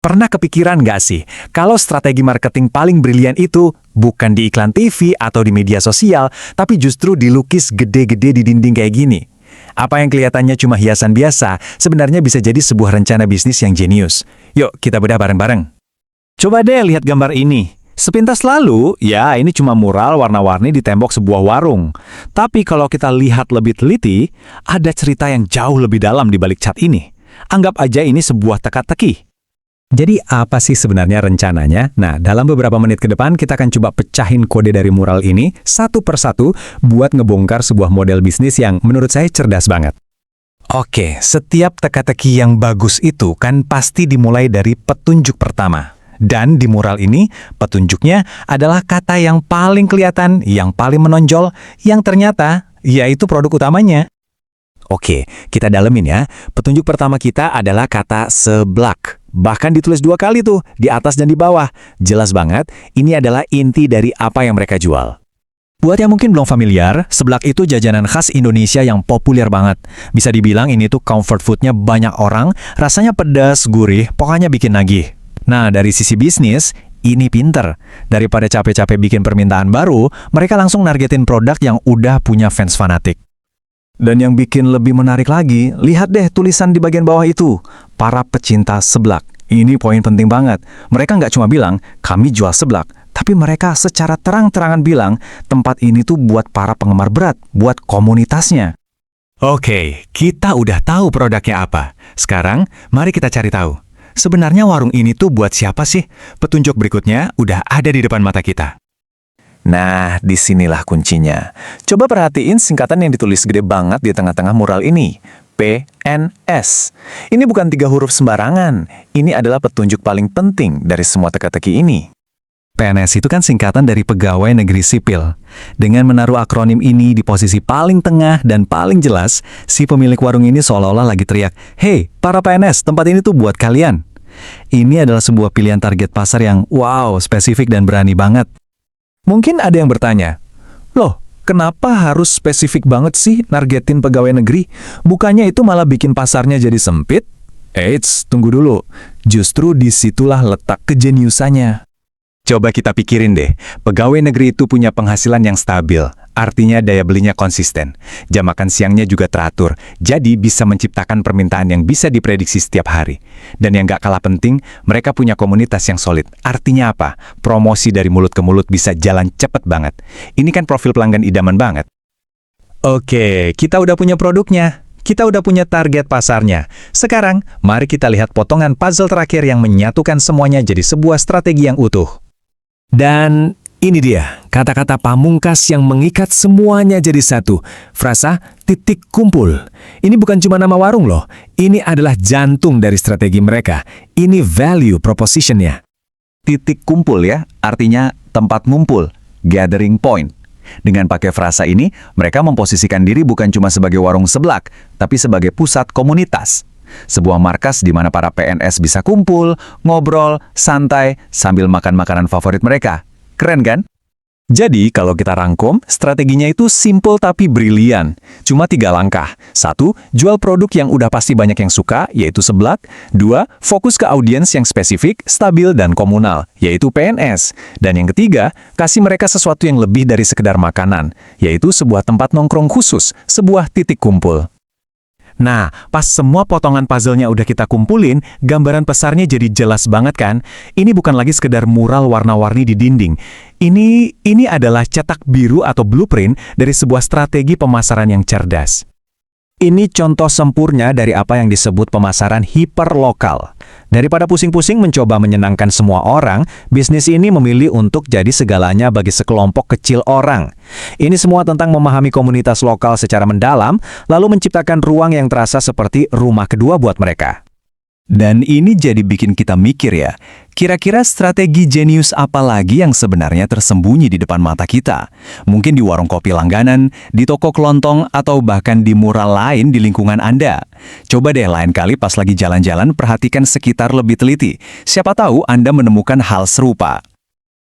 Pernah kepikiran nggak sih, kalau strategi marketing paling brilian itu bukan di iklan TV atau di media sosial, tapi justru dilukis gede-gede di dinding kayak gini? Apa yang kelihatannya cuma hiasan biasa, sebenarnya bisa jadi sebuah rencana bisnis yang jenius. Yuk, kita bedah bareng-bareng. Coba deh lihat gambar ini. Sepintas lalu, ya ini cuma mural warna-warni di tembok sebuah warung. Tapi kalau kita lihat lebih teliti, ada cerita yang jauh lebih dalam di balik cat ini. Anggap aja ini sebuah teka-teki. Jadi apa sih sebenarnya rencananya? Nah, dalam beberapa menit ke depan kita akan coba pecahin kode dari mural ini satu persatu buat ngebongkar sebuah model bisnis yang menurut saya cerdas banget. Oke, setiap teka-teki yang bagus itu kan pasti dimulai dari petunjuk pertama. Dan di mural ini, petunjuknya adalah kata yang paling kelihatan, yang paling menonjol, yang ternyata yaitu produk utamanya. Oke, kita dalemin ya. Petunjuk pertama kita adalah kata seblak. Bahkan ditulis 2 kali tuh, di atas dan di bawah. Jelas banget, ini adalah inti dari apa yang mereka jual. Buat yang mungkin belum familiar, seblak itu jajanan khas Indonesia yang populer banget. Bisa dibilang ini tuh comfort foodnya banyak orang, rasanya pedas, gurih, pokoknya bikin nagih. Nah, dari sisi bisnis, ini pinter. Daripada capek-capek bikin permintaan baru, mereka langsung nargetin produk yang udah punya fans fanatik. Dan yang bikin lebih menarik lagi, lihat deh tulisan di bagian bawah itu. Para pecinta seblak. Ini poin penting banget. Mereka nggak cuma bilang, kami jual seblak. Tapi mereka secara terang-terangan bilang, tempat ini tuh buat para penggemar berat, buat komunitasnya. Oke, kita udah tahu produknya apa. Sekarang, mari kita cari tahu. Sebenarnya warung ini tuh buat siapa sih? Petunjuk berikutnya udah ada di depan mata kita. Nah, disinilah kuncinya. Coba perhatiin singkatan yang ditulis gede banget di tengah-tengah mural ini. PNS. Ini bukan 3 huruf sembarangan. Ini adalah petunjuk paling penting dari semua teka-teki ini. PNS itu kan singkatan dari Pegawai Negeri Sipil. Dengan menaruh akronim ini di posisi paling tengah dan paling jelas, si pemilik warung ini seolah-olah lagi teriak, "Hei, para PNS, tempat ini tuh buat kalian." Ini adalah sebuah pilihan target pasar yang wow, spesifik dan berani banget. Mungkin ada yang bertanya, loh, kenapa harus spesifik banget sih nargetin pegawai negeri? Bukannya itu malah bikin pasarnya jadi sempit? Eits, tunggu dulu. Justru disitulah letak kejeniusannya. Coba kita pikirin deh, pegawai negeri itu punya penghasilan yang stabil, artinya daya belinya konsisten. Jam makan siangnya juga teratur, jadi bisa menciptakan permintaan yang bisa diprediksi setiap hari. Dan yang gak kalah penting, mereka punya komunitas yang solid. Artinya apa? Promosi dari mulut ke mulut bisa jalan cepet banget. Ini kan profil pelanggan idaman banget. Oke, kita udah punya produknya. Kita udah punya target pasarnya. Sekarang, mari kita lihat potongan puzzle terakhir yang menyatukan semuanya jadi sebuah strategi yang utuh. Dan ini dia, kata-kata pamungkas yang mengikat semuanya jadi satu. Frasa titik kumpul. Ini bukan cuma nama warung loh. Ini adalah jantung dari strategi mereka. Ini value proposition-nya. Titik kumpul ya, artinya tempat ngumpul, gathering point. Dengan pakai frasa ini, mereka memposisikan diri bukan cuma sebagai warung seblak, tapi sebagai pusat komunitas. Sebuah markas di mana para PNS bisa kumpul, ngobrol, santai, sambil makan makanan favorit mereka. Keren kan? Jadi, kalau kita rangkum, strateginya itu simple tapi brilian. Cuma 3 langkah. 1. Jual produk yang udah pasti banyak yang suka, yaitu seblak. 2. Fokus ke audiens yang spesifik, stabil, dan komunal, yaitu PNS. Dan yang ketiga, kasih mereka sesuatu yang lebih dari sekedar makanan, yaitu sebuah tempat nongkrong khusus, sebuah titik kumpul. Nah, pas semua potongan puzzle-nya udah kita kumpulin, gambaran besarnya jadi jelas banget kan? Ini bukan lagi sekedar mural warna-warni di dinding. Ini adalah cetak biru atau blueprint dari sebuah strategi pemasaran yang cerdas. Ini contoh sempurna dari apa yang disebut pemasaran hiperlokal. Daripada pusing-pusing mencoba menyenangkan semua orang, bisnis ini memilih untuk jadi segalanya bagi sekelompok kecil orang. Ini semua tentang memahami komunitas lokal secara mendalam, lalu menciptakan ruang yang terasa seperti rumah kedua buat mereka. Dan ini jadi bikin kita mikir ya, kira-kira strategi jenius apa lagi yang sebenarnya tersembunyi di depan mata kita? Mungkin di warung kopi langganan, di toko kelontong, atau bahkan di mural lain di lingkungan Anda. Coba deh lain kali pas lagi jalan-jalan perhatikan sekitar lebih teliti. Siapa tahu Anda menemukan hal serupa.